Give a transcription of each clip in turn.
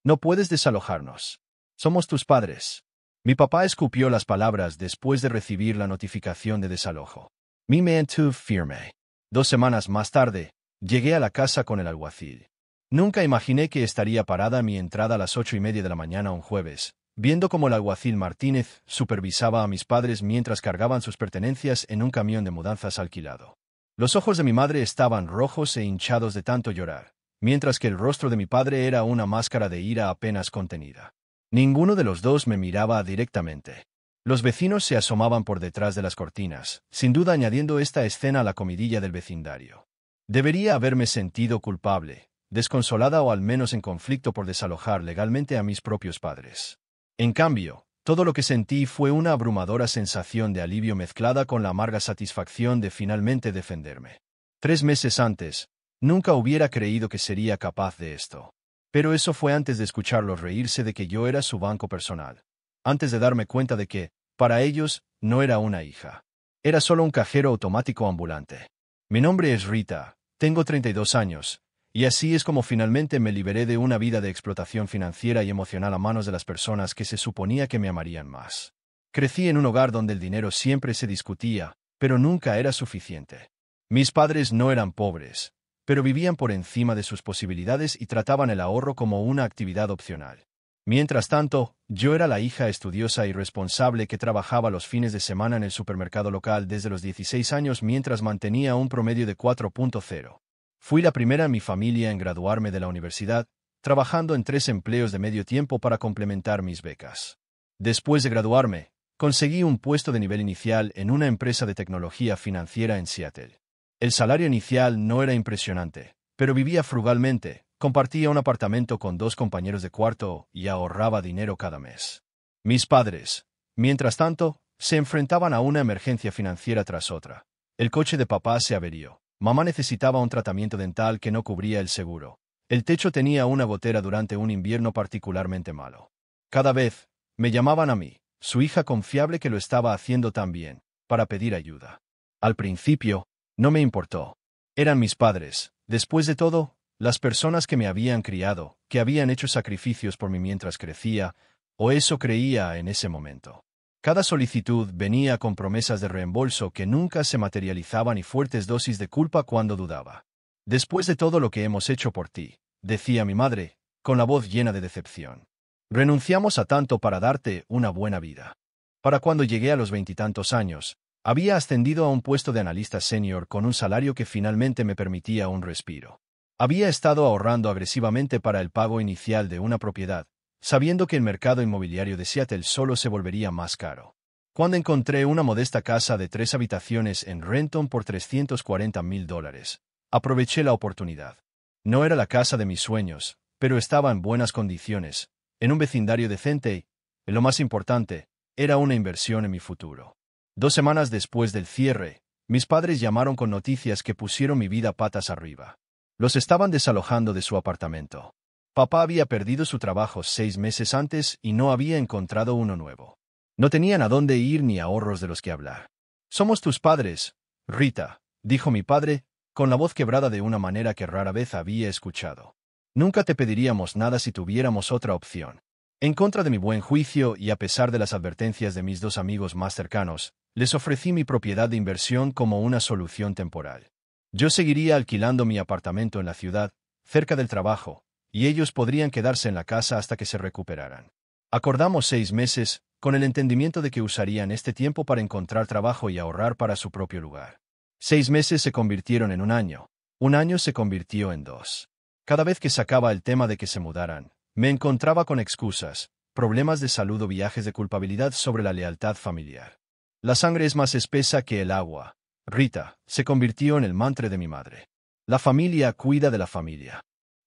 No puedes desalojarnos. Somos tus padres. Mi papá escupió las palabras después de recibir la notificación de desalojo. Me mantuve firme. 2 semanas más tarde, llegué a la casa con el alguacil. Nunca imaginé que estaría parada a mi entrada a las 8:30 de la mañana un jueves, viendo cómo el alguacil Martínez supervisaba a mis padres mientras cargaban sus pertenencias en un camión de mudanzas alquilado. Los ojos de mi madre estaban rojos e hinchados de tanto llorar, mientras que el rostro de mi padre era una máscara de ira apenas contenida. Ninguno de los dos me miraba directamente. Los vecinos se asomaban por detrás de las cortinas, sin duda añadiendo esta escena a la comidilla del vecindario. Debería haberme sentido culpable, desconsolada o al menos en conflicto por desalojar legalmente a mis propios padres. En cambio, todo lo que sentí fue una abrumadora sensación de alivio mezclada con la amarga satisfacción de finalmente defenderme. 3 meses antes, nunca hubiera creído que sería capaz de esto. Pero eso fue antes de escucharlos reírse de que yo era su banco personal. Antes de darme cuenta de que, para ellos, no era una hija. Era solo un cajero automático ambulante. Mi nombre es Rita, tengo 32 años, y así es como finalmente me liberé de una vida de explotación financiera y emocional a manos de las personas que se suponía que me amarían más. Crecí en un hogar donde el dinero siempre se discutía, pero nunca era suficiente. Mis padres no eran pobres, pero vivían por encima de sus posibilidades y trataban el ahorro como una actividad opcional. Mientras tanto, yo era la hija estudiosa y responsable que trabajaba los fines de semana en el supermercado local desde los 16 años mientras mantenía un promedio de 4.0. Fui la primera en mi familia en graduarme de la universidad, trabajando en 3 empleos de medio tiempo para complementar mis becas. Después de graduarme, conseguí un puesto de nivel inicial en una empresa de tecnología financiera en Seattle. El salario inicial no era impresionante, pero vivía frugalmente, compartía un apartamento con 2 compañeros de cuarto y ahorraba dinero cada mes. Mis padres, mientras tanto, se enfrentaban a una emergencia financiera tras otra. El coche de papá se averió. Mamá necesitaba un tratamiento dental que no cubría el seguro. El techo tenía una gotera durante un invierno particularmente malo. Cada vez, me llamaban a mí, su hija confiable que lo estaba haciendo tan bien, para pedir ayuda. Al principio, no me importó. Eran mis padres, después de todo, las personas que me habían criado, que habían hecho sacrificios por mí mientras crecía, o eso creía en ese momento. Cada solicitud venía con promesas de reembolso que nunca se materializaban y fuertes dosis de culpa cuando dudaba. Después de todo lo que hemos hecho por ti, decía mi madre, con la voz llena de decepción. Renunciamos a tanto para darte una buena vida. Para cuando llegué a los 20 años, había ascendido a un puesto de analista senior con un salario que finalmente me permitía un respiro. Había estado ahorrando agresivamente para el pago inicial de una propiedad, sabiendo que el mercado inmobiliario de Seattle solo se volvería más caro. Cuando encontré una modesta casa de 3 habitaciones en Renton por $340,000, aproveché la oportunidad. No era la casa de mis sueños, pero estaba en buenas condiciones, en un vecindario decente y, lo más importante, era una inversión en mi futuro. 2 semanas después del cierre, mis padres llamaron con noticias que pusieron mi vida patas arriba. Los estaban desalojando de su apartamento. Papá había perdido su trabajo 6 meses antes y no había encontrado uno nuevo. No tenían a dónde ir ni ahorros de los que hablar. «Somos tus padres, Rita», dijo mi padre, con la voz quebrada de una manera que rara vez había escuchado. «Nunca te pediríamos nada si tuviéramos otra opción». En contra de mi buen juicio y a pesar de las advertencias de mis 2 amigos más cercanos, les ofrecí mi propiedad de inversión como una solución temporal. Yo seguiría alquilando mi apartamento en la ciudad, cerca del trabajo, y ellos podrían quedarse en la casa hasta que se recuperaran. Acordamos 6 meses, con el entendimiento de que usarían este tiempo para encontrar trabajo y ahorrar para su propio lugar. 6 meses se convirtieron en un año se convirtió en 2. Cada vez que sacaba el tema de que se mudaran, me encontraba con excusas, problemas de salud o viajes de culpabilidad sobre la lealtad familiar. La sangre es más espesa que el agua. Rita se convirtió en el mantra de mi madre. La familia cuida de la familia.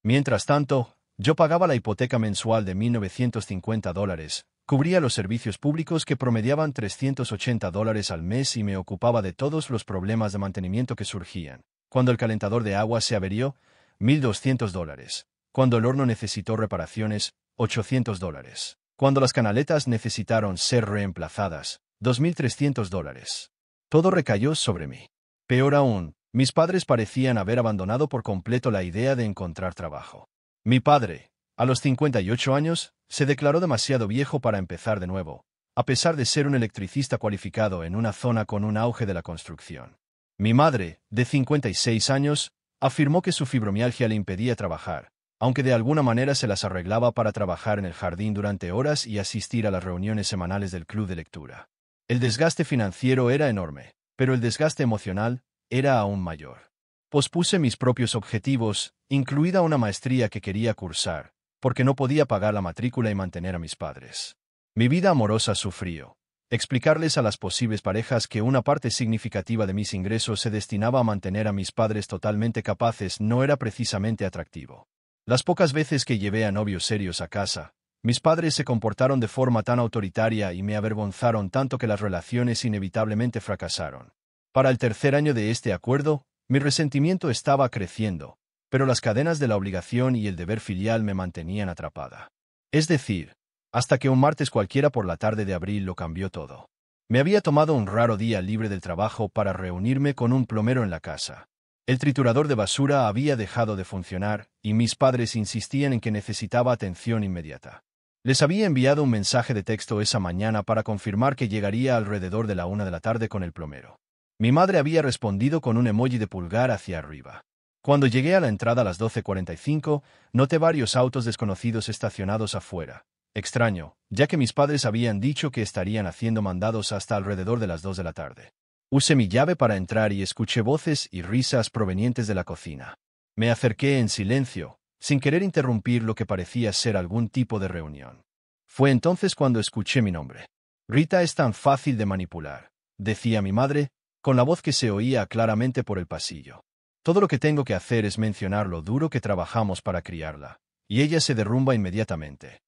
Mientras tanto, yo pagaba la hipoteca mensual de $1,950, cubría los servicios públicos que promediaban $380 al mes y me ocupaba de todos los problemas de mantenimiento que surgían. Cuando el calentador de agua se averió, $1,200. Cuando el horno necesitó reparaciones, $800. Cuando las canaletas necesitaron ser reemplazadas, $2,300. Todo recayó sobre mí. Peor aún, mis padres parecían haber abandonado por completo la idea de encontrar trabajo. Mi padre, A los 58 años, se declaró demasiado viejo para empezar de nuevo, a pesar de ser un electricista cualificado en una zona con un auge de la construcción. Mi madre, de 56 años, afirmó que su fibromialgia le impedía trabajar, aunque de alguna manera se las arreglaba para trabajar en el jardín durante horas y asistir a las reuniones semanales del club de lectura. El desgaste financiero era enorme, pero el desgaste emocional era aún mayor. Pospuse mis propios objetivos, incluida una maestría que quería cursar, porque no podía pagar la matrícula y mantener a mis padres. Mi vida amorosa sufrió. Explicarles a las posibles parejas que una parte significativa de mis ingresos se destinaba a mantener a mis padres totalmente capaces no era precisamente atractivo. Las pocas veces que llevé a novios serios a casa, mis padres se comportaron de forma tan autoritaria y me avergonzaron tanto que las relaciones inevitablemente fracasaron. Para el tercer año de este acuerdo, mi resentimiento estaba creciendo, pero las cadenas de la obligación y el deber filial me mantenían atrapada. Es decir, hasta que un martes cualquiera por la tarde de abril lo cambió todo. Me había tomado un raro día libre del trabajo para reunirme con un plomero en la casa. El triturador de basura había dejado de funcionar, y mis padres insistían en que necesitaba atención inmediata. Les había enviado un mensaje de texto esa mañana para confirmar que llegaría alrededor de la 1 de la tarde con el plomero. Mi madre había respondido con un emoji de pulgar hacia arriba. Cuando llegué a la entrada a las 12:45, noté varios autos desconocidos estacionados afuera. Extraño, ya que mis padres habían dicho que estarían haciendo mandados hasta alrededor de las 2 de la tarde. Usé mi llave para entrar y escuché voces y risas provenientes de la cocina. Me acerqué en silencio, sin querer interrumpir lo que parecía ser algún tipo de reunión. Fue entonces cuando escuché mi nombre. Rita es tan fácil de manipular, decía mi madre, con la voz que se oía claramente por el pasillo. Todo lo que tengo que hacer es mencionar lo duro que trabajamos para criarla, y ella se derrumba inmediatamente.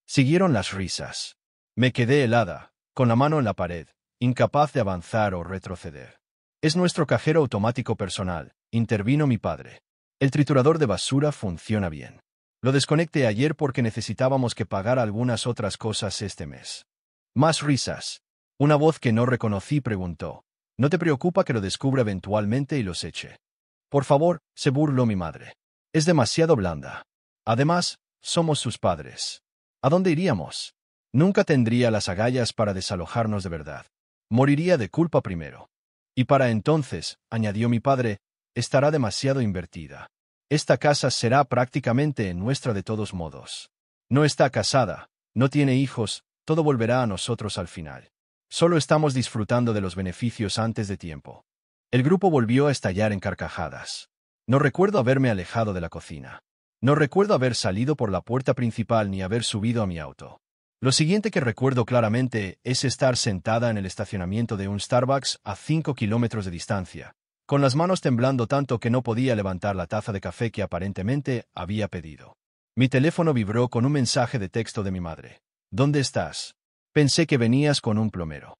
Siguieron las risas. Me quedé helada, con la mano en la pared, incapaz de avanzar o retroceder. Es nuestro cajero automático personal, intervino mi padre. El triturador de basura funciona bien. Lo desconecté ayer porque necesitábamos que pagar algunas otras cosas este mes. Más risas. Una voz que no reconocí preguntó: ¿No te preocupa que lo descubra eventualmente y los eche? Por favor, se burló mi madre. Es demasiado blanda. Además, somos sus padres. ¿A dónde iríamos? Nunca tendría las agallas para desalojarnos de verdad. Moriría de culpa primero. Y para entonces, añadió mi padre, estará demasiado invertida. Esta casa será prácticamente nuestra de todos modos. No está casada, no tiene hijos, todo volverá a nosotros al final. Solo estamos disfrutando de los beneficios antes de tiempo. El grupo volvió a estallar en carcajadas. No recuerdo haberme alejado de la cocina. No recuerdo haber salido por la puerta principal ni haber subido a mi auto. Lo siguiente que recuerdo claramente es estar sentada en el estacionamiento de un Starbucks a 5 kilómetros de distancia, con las manos temblando tanto que no podía levantar la taza de café que aparentemente había pedido. Mi teléfono vibró con un mensaje de texto de mi madre. ¿Dónde estás? Pensé que venías con un plomero.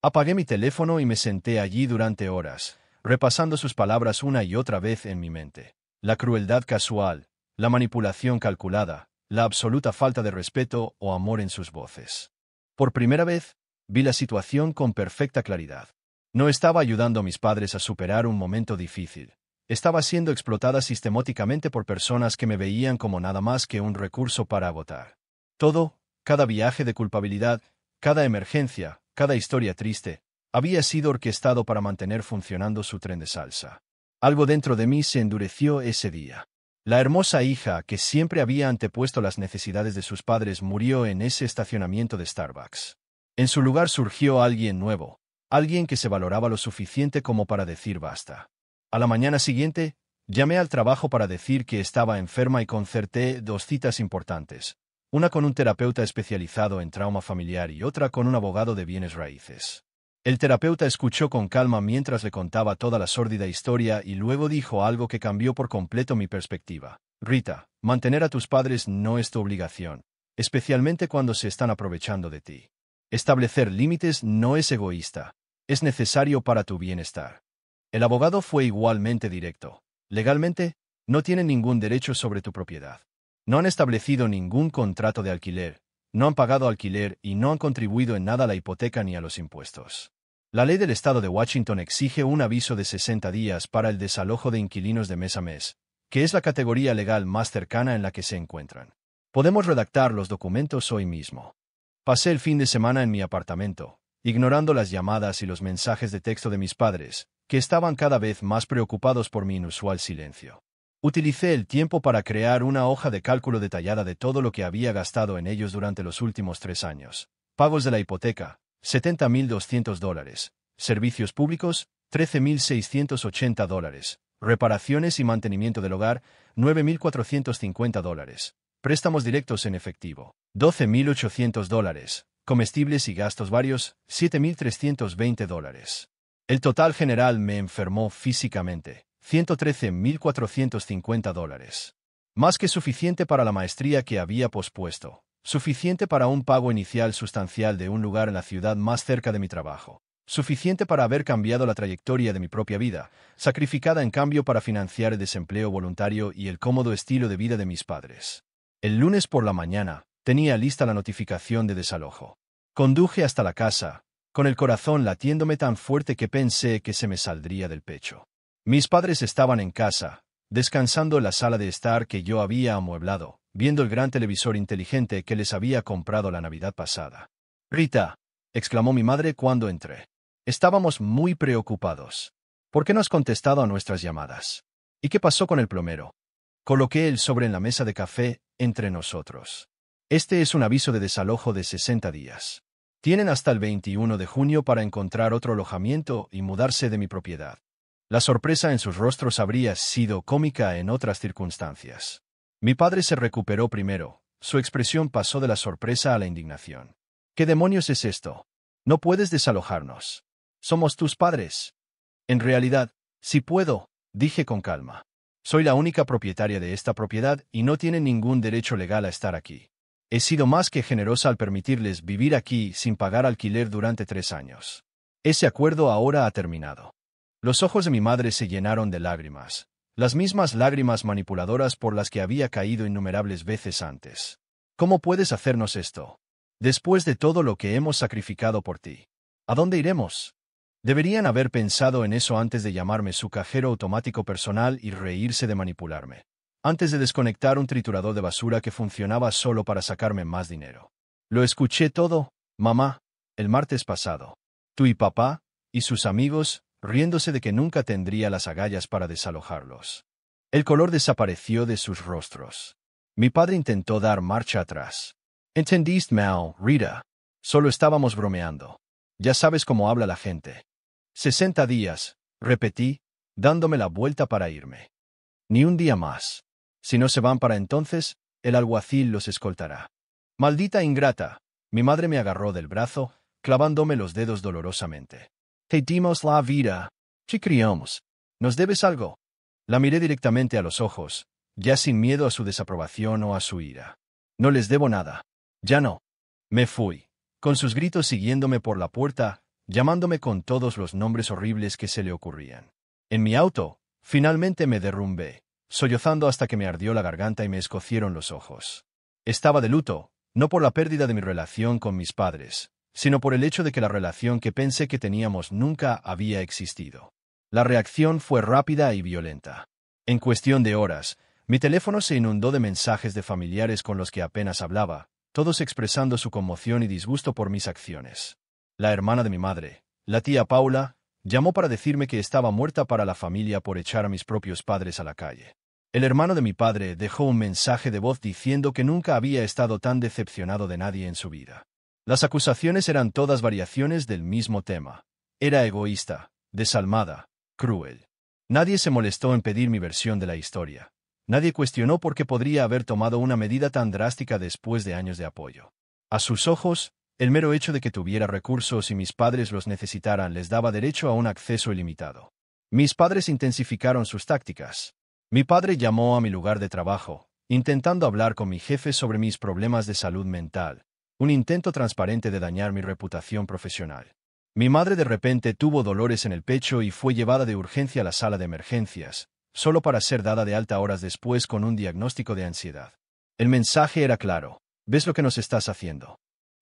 Apagué mi teléfono y me senté allí durante horas, repasando sus palabras una y otra vez en mi mente. La crueldad casual, la manipulación calculada, la absoluta falta de respeto o amor en sus voces. Por primera vez, vi la situación con perfecta claridad. No estaba ayudando a mis padres a superar un momento difícil. Estaba siendo explotada sistemáticamente por personas que me veían como nada más que un recurso para agotar. Todo, cada viaje de culpabilidad, cada emergencia, cada historia triste, había sido orquestado para mantener funcionando su tren de salsa. Algo dentro de mí se endureció ese día. La hermosa hija que siempre había antepuesto las necesidades de sus padres murió en ese estacionamiento de Starbucks. En su lugar surgió alguien nuevo, alguien que se valoraba lo suficiente como para decir basta. A la mañana siguiente, llamé al trabajo para decir que estaba enferma y concerté 2 citas importantes, una con un terapeuta especializado en trauma familiar y otra con un abogado de bienes raíces. El terapeuta escuchó con calma mientras le contaba toda la sórdida historia y luego dijo algo que cambió por completo mi perspectiva. Rita, mantener a tus padres no es tu obligación, especialmente cuando se están aprovechando de ti. Establecer límites no es egoísta, es necesario para tu bienestar. El abogado fue igualmente directo. Legalmente, no tienen ningún derecho sobre tu propiedad. No han establecido ningún contrato de alquiler, no han pagado alquiler y no han contribuido en nada a la hipoteca ni a los impuestos. La ley del estado de Washington exige un aviso de 60 días para el desalojo de inquilinos de mes a mes, que es la categoría legal más cercana en la que se encuentran. Podemos redactar los documentos hoy mismo. Pasé el fin de semana en mi apartamento, ignorando las llamadas y los mensajes de texto de mis padres, que estaban cada vez más preocupados por mi inusual silencio. Utilicé el tiempo para crear una hoja de cálculo detallada de todo lo que había gastado en ellos durante los últimos 3 años. Pagos de la hipoteca, $70,200. Servicios públicos, $13,680. Reparaciones y mantenimiento del hogar, $9,450. Préstamos directos en efectivo, $12,800. Comestibles y gastos varios, $7,320. El total general me enfermó físicamente, $113,450. Más que suficiente para la maestría que había pospuesto, suficiente para un pago inicial sustancial de un lugar en la ciudad más cerca de mi trabajo, suficiente para haber cambiado la trayectoria de mi propia vida, sacrificada en cambio para financiar el desempleo voluntario y el cómodo estilo de vida de mis padres. El lunes por la mañana, tenía lista la notificación de desalojo. Conduje hasta la casa, con el corazón latiéndome tan fuerte que pensé que se me saldría del pecho. Mis padres estaban en casa, descansando en la sala de estar que yo había amueblado, viendo el gran televisor inteligente que les había comprado la Navidad pasada. «Rita», exclamó mi madre cuando entré. Estábamos muy preocupados. «¿Por qué no has contestado a nuestras llamadas? ¿Y qué pasó con el plomero?» Coloqué el sobre en la mesa de café entre nosotros. «Este es un aviso de desalojo de 60 días. Tienen hasta el 21 de junio para encontrar otro alojamiento y mudarse de mi propiedad». La sorpresa en sus rostros habría sido cómica en otras circunstancias. Mi padre se recuperó primero. Su expresión pasó de la sorpresa a la indignación. «¿Qué demonios es esto? No puedes desalojarnos. Somos tus padres». «En realidad, sí puedo», dije con calma. «Soy la única propietaria de esta propiedad y no tienen ningún derecho legal a estar aquí. He sido más que generosa al permitirles vivir aquí sin pagar alquiler durante 3 años. Ese acuerdo ahora ha terminado». Los ojos de mi madre se llenaron de lágrimas, las mismas lágrimas manipuladoras por las que había caído innumerables veces antes. «¿Cómo puedes hacernos esto? Después de todo lo que hemos sacrificado por ti. ¿A dónde iremos?» Deberían haber pensado en eso antes de llamarme su cajero automático personal y reírse de manipularme. Antes de desconectar un triturador de basura que funcionaba solo para sacarme más dinero. «Lo escuché todo, mamá, el martes pasado. Tú y papá, y sus amigos, riéndose de que nunca tendría las agallas para desalojarlos». El color desapareció de sus rostros. Mi padre intentó dar marcha atrás. «¿Entendiste mal, Rita? Solo estábamos bromeando. Ya sabes cómo habla la gente». 60 días, repetí, dándome la vuelta para irme. «Ni un día más. Si no se van para entonces, el alguacil los escoltará». «Maldita ingrata», mi madre me agarró del brazo, clavándome los dedos dolorosamente. «Te dimos la vida. Te criamos. ¿Nos debes algo?» La miré directamente a los ojos, ya sin miedo a su desaprobación o a su ira. «No les debo nada. Ya no». Me fui, con sus gritos siguiéndome por la puerta, llamándome con todos los nombres horribles que se le ocurrían. En mi auto, finalmente me derrumbé, sollozando hasta que me ardió la garganta y me escocieron los ojos. Estaba de luto, no por la pérdida de mi relación con mis padres, sino por el hecho de que la relación que pensé que teníamos nunca había existido. La reacción fue rápida y violenta. En cuestión de horas, mi teléfono se inundó de mensajes de familiares con los que apenas hablaba, todos expresando su conmoción y disgusto por mis acciones. La hermana de mi madre, la tía Paula, llamó para decirme que estaba muerta para la familia por echar a mis propios padres a la calle. El hermano de mi padre dejó un mensaje de voz diciendo que nunca había estado tan decepcionado de nadie en su vida. Las acusaciones eran todas variaciones del mismo tema. Era egoísta, desalmada, cruel. Nadie se molestó en pedir mi versión de la historia. Nadie cuestionó por qué podría haber tomado una medida tan drástica después de años de apoyo. A sus ojos, el mero hecho de que tuviera recursos y mis padres los necesitaran les daba derecho a un acceso ilimitado. Mis padres intensificaron sus tácticas. Mi padre llamó a mi lugar de trabajo, intentando hablar con mi jefe sobre mis problemas de salud mental, un intento transparente de dañar mi reputación profesional. Mi madre de repente tuvo dolores en el pecho y fue llevada de urgencia a la sala de emergencias, solo para ser dada de alta horas después con un diagnóstico de ansiedad. El mensaje era claro: ¿ves lo que nos estás haciendo?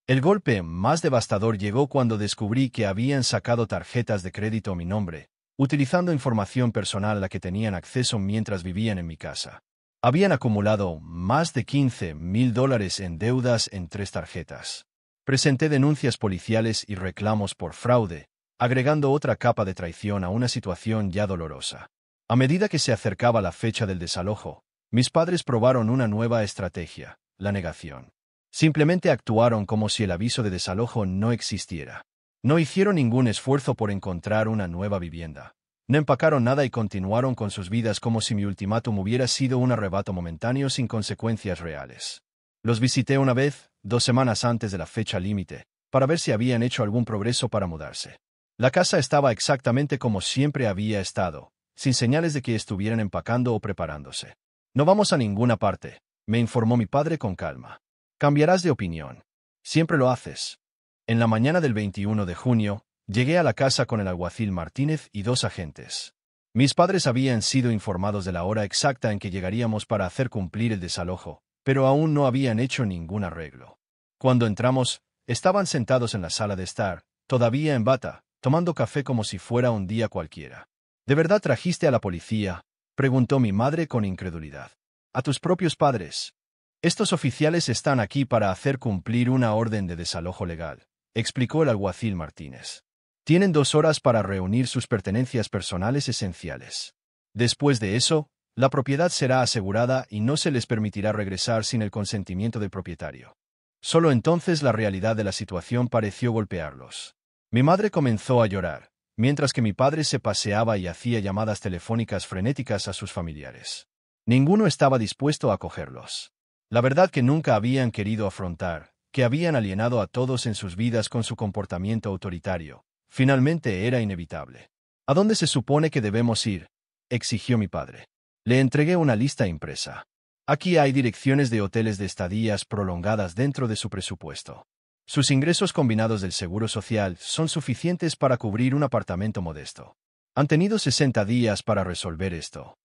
El golpe más devastador llegó cuando descubrí que habían sacado tarjetas de crédito a mi nombre, utilizando información personal a la que tenían acceso mientras vivían en mi casa. Habían acumulado más de $15,000 en deudas en 3 tarjetas. Presenté denuncias policiales y reclamos por fraude, agregando otra capa de traición a una situación ya dolorosa. A medida que se acercaba la fecha del desalojo, mis padres probaron una nueva estrategia, la negación. Simplemente actuaron como si el aviso de desalojo no existiera. No hicieron ningún esfuerzo por encontrar una nueva vivienda. No empacaron nada y continuaron con sus vidas como si mi ultimátum hubiera sido un arrebato momentáneo sin consecuencias reales. Los visité una vez, 2 semanas antes de la fecha límite, para ver si habían hecho algún progreso para mudarse. La casa estaba exactamente como siempre había estado, sin señales de que estuvieran empacando o preparándose. No vamos a ninguna parte, me informó mi padre con calma. Cambiarás de opinión. Siempre lo haces. En la mañana del 21 de junio, llegué a la casa con el alguacil Martínez y 2 agentes. Mis padres habían sido informados de la hora exacta en que llegaríamos para hacer cumplir el desalojo, pero aún no habían hecho ningún arreglo. Cuando entramos, estaban sentados en la sala de estar, todavía en bata, tomando café como si fuera un día cualquiera. ¿De verdad trajiste a la policía?, preguntó mi madre con incredulidad. ¿A tus propios padres? Estos oficiales están aquí para hacer cumplir una orden de desalojo legal, explicó el alguacil Martínez. Tienen 2 horas para reunir sus pertenencias personales esenciales. Después de eso, la propiedad será asegurada y no se les permitirá regresar sin el consentimiento del propietario. Solo entonces la realidad de la situación pareció golpearlos. Mi madre comenzó a llorar, mientras que mi padre se paseaba y hacía llamadas telefónicas frenéticas a sus familiares. Ninguno estaba dispuesto a acogerlos. La verdad que nunca habían querido afrontar, que habían alienado a todos en sus vidas con su comportamiento autoritario, finalmente era inevitable. ¿A dónde se supone que debemos ir?, exigió mi padre. Le entregué una lista impresa. Aquí hay direcciones de hoteles de estadías prolongadas dentro de su presupuesto. Sus ingresos combinados del Seguro Social son suficientes para cubrir un apartamento modesto. Han tenido 60 días para resolver esto.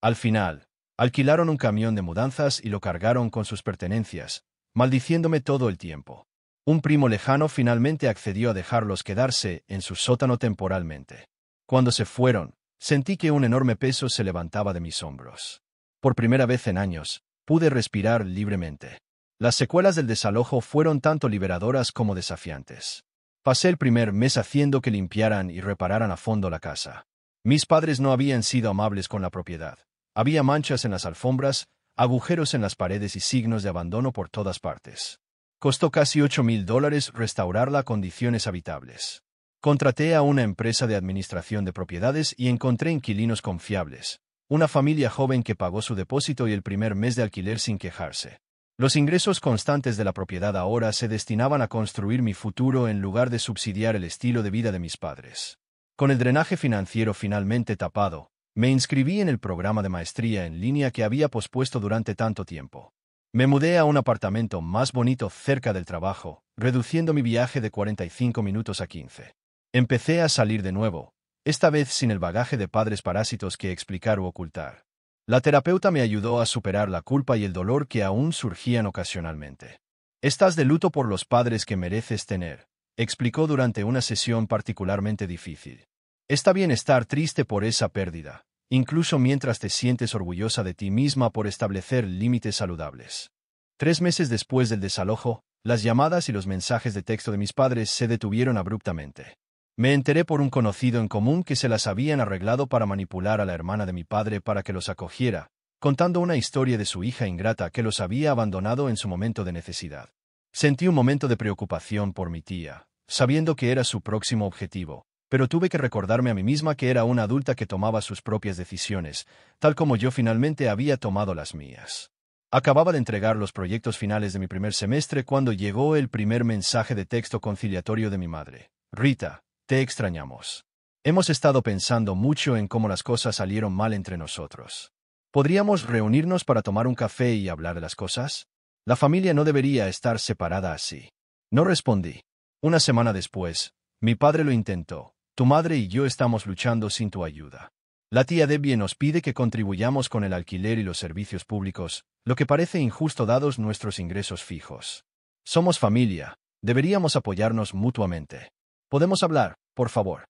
Al final, alquilaron un camión de mudanzas y lo cargaron con sus pertenencias, maldiciéndome todo el tiempo. Un primo lejano finalmente accedió a dejarlos quedarse en su sótano temporalmente. Cuando se fueron, sentí que un enorme peso se levantaba de mis hombros. Por primera vez en años, pude respirar libremente. Las secuelas del desalojo fueron tanto liberadoras como desafiantes. Pasé el primer mes haciendo que limpiaran y repararan a fondo la casa. Mis padres no habían sido amables con la propiedad. Había manchas en las alfombras, agujeros en las paredes y signos de abandono por todas partes. Costó casi $8,000 restaurarla a condiciones habitables. Contraté a una empresa de administración de propiedades y encontré inquilinos confiables, una familia joven que pagó su depósito y el primer mes de alquiler sin quejarse. Los ingresos constantes de la propiedad ahora se destinaban a construir mi futuro en lugar de subsidiar el estilo de vida de mis padres. Con el drenaje financiero finalmente tapado, me inscribí en el programa de maestría en línea que había pospuesto durante tanto tiempo. Me mudé a un apartamento más bonito cerca del trabajo, reduciendo mi viaje de 45 minutos a 15. Empecé a salir de nuevo, esta vez sin el bagaje de padres parásitos que explicar u ocultar. La terapeuta me ayudó a superar la culpa y el dolor que aún surgían ocasionalmente. Estás de luto por los padres que mereces tener, explicó durante una sesión particularmente difícil. Está bien estar triste por esa pérdida, incluso mientras te sientes orgullosa de ti misma por establecer límites saludables. 3 meses después del desalojo, las llamadas y los mensajes de texto de mis padres se detuvieron abruptamente. Me enteré por un conocido en común que se las habían arreglado para manipular a la hermana de mi padre para que los acogiera, contando una historia de su hija ingrata que los había abandonado en su momento de necesidad. Sentí un momento de preocupación por mi tía, sabiendo que era su próximo objetivo, pero tuve que recordarme a mí misma que era una adulta que tomaba sus propias decisiones, tal como yo finalmente había tomado las mías. Acababa de entregar los proyectos finales de mi primer semestre cuando llegó el primer mensaje de texto conciliatorio de mi madre. Rita, te extrañamos. Hemos estado pensando mucho en cómo las cosas salieron mal entre nosotros. ¿Podríamos reunirnos para tomar un café y hablar de las cosas? La familia no debería estar separada así. No respondí. Una semana después, mi padre lo intentó. Tu madre y yo estamos luchando sin tu ayuda. La tía Debbie nos pide que contribuyamos con el alquiler y los servicios públicos, lo que parece injusto dados nuestros ingresos fijos. Somos familia, deberíamos apoyarnos mutuamente. ¿Podemos hablar, por favor?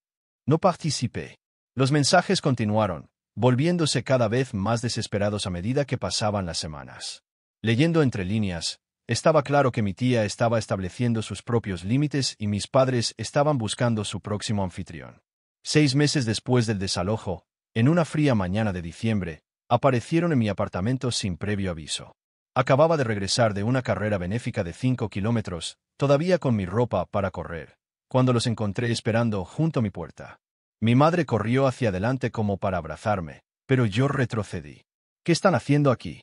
No participé. Los mensajes continuaron, volviéndose cada vez más desesperados a medida que pasaban las semanas. Leyendo entre líneas, estaba claro que mi tía estaba estableciendo sus propios límites y mis padres estaban buscando su próximo anfitrión. 6 meses después del desalojo, en una fría mañana de diciembre, aparecieron en mi apartamento sin previo aviso. Acababa de regresar de una carrera benéfica de 5 kilómetros, todavía con mi ropa para correr, cuando los encontré esperando junto a mi puerta. Mi madre corrió hacia adelante como para abrazarme, pero yo retrocedí. ¿Qué están haciendo aquí?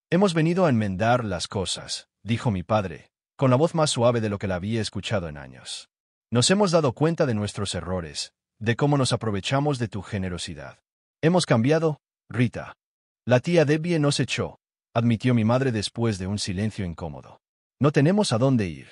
Hemos venido a enmendar las cosas, dijo mi padre, con la voz más suave de lo que la había escuchado en años. Nos hemos dado cuenta de nuestros errores, de cómo nos aprovechamos de tu generosidad. Hemos cambiado, Rita. La tía Debbie nos echó, admitió mi madre después de un silencio incómodo. No tenemos a dónde ir.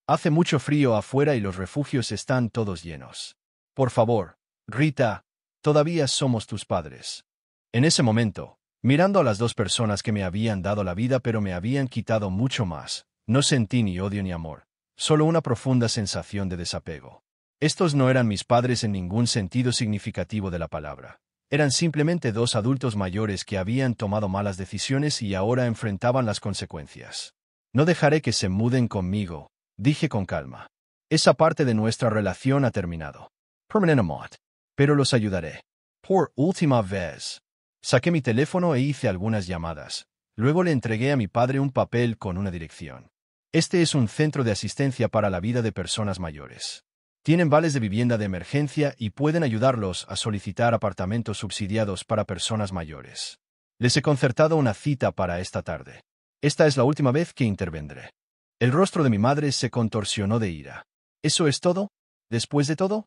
Hace mucho frío afuera y los refugios están todos llenos. Por favor, Rita, todavía somos tus padres. En ese momento, mirando a las dos personas que me habían dado la vida pero me habían quitado mucho más, no sentí ni odio ni amor, solo una profunda sensación de desapego. Estos no eran mis padres en ningún sentido significativo de la palabra. Eran simplemente dos adultos mayores que habían tomado malas decisiones y ahora enfrentaban las consecuencias. No dejaré que se muden conmigo, dije con calma. Esa parte de nuestra relación ha terminado. Permanentemente. Pero los ayudaré. Por última vez. Saqué mi teléfono e hice algunas llamadas. Luego le entregué a mi padre un papel con una dirección. Este es un centro de asistencia para la vida de personas mayores. Tienen vales de vivienda de emergencia y pueden ayudarlos a solicitar apartamentos subsidiados para personas mayores. Les he concertado una cita para esta tarde. Esta es la última vez que intervendré. El rostro de mi madre se contorsionó de ira. ¿Eso es todo? ¿Después de todo?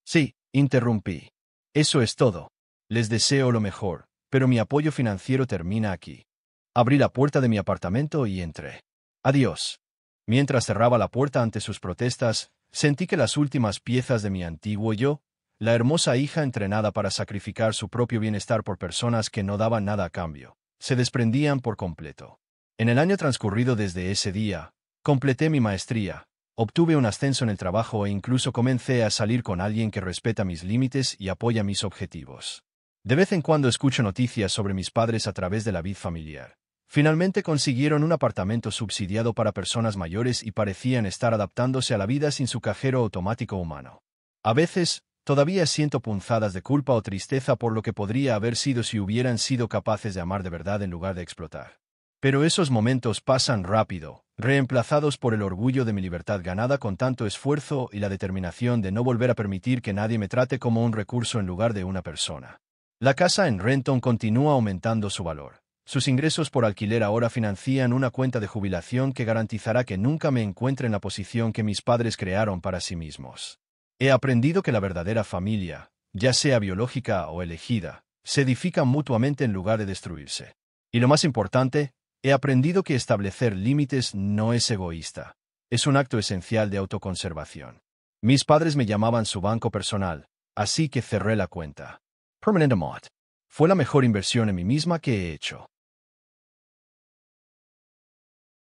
Sí, interrumpí. Eso es todo. Les deseo lo mejor, pero mi apoyo financiero termina aquí. Abrí la puerta de mi apartamento y entré. Adiós. Mientras cerraba la puerta ante sus protestas, sentí que las últimas piezas de mi antiguo yo, la hermosa hija entrenada para sacrificar su propio bienestar por personas que no daban nada a cambio, se desprendían por completo. En el año transcurrido desde ese día, completé mi maestría, obtuve un ascenso en el trabajo e incluso comencé a salir con alguien que respeta mis límites y apoya mis objetivos. De vez en cuando escucho noticias sobre mis padres a través de la vid familiar. Finalmente consiguieron un apartamento subsidiado para personas mayores y parecían estar adaptándose a la vida sin su cajero automático humano. A veces, todavía siento punzadas de culpa o tristeza por lo que podría haber sido si hubieran sido capaces de amar de verdad en lugar de explotar. Pero esos momentos pasan rápido, reemplazados por el orgullo de mi libertad ganada con tanto esfuerzo y la determinación de no volver a permitir que nadie me trate como un recurso en lugar de una persona. La casa en Renton continúa aumentando su valor. Sus ingresos por alquiler ahora financian una cuenta de jubilación que garantizará que nunca me encuentre en la posición que mis padres crearon para sí mismos. He aprendido que la verdadera familia, ya sea biológica o elegida, se edifica mutuamente en lugar de destruirse. Y lo más importante, he aprendido que establecer límites no es egoísta. Es un acto esencial de autoconservación. Mis padres me llamaban su banco personal, así que cerré la cuenta. Permanentemente. Fue la mejor inversión en mí misma que he hecho.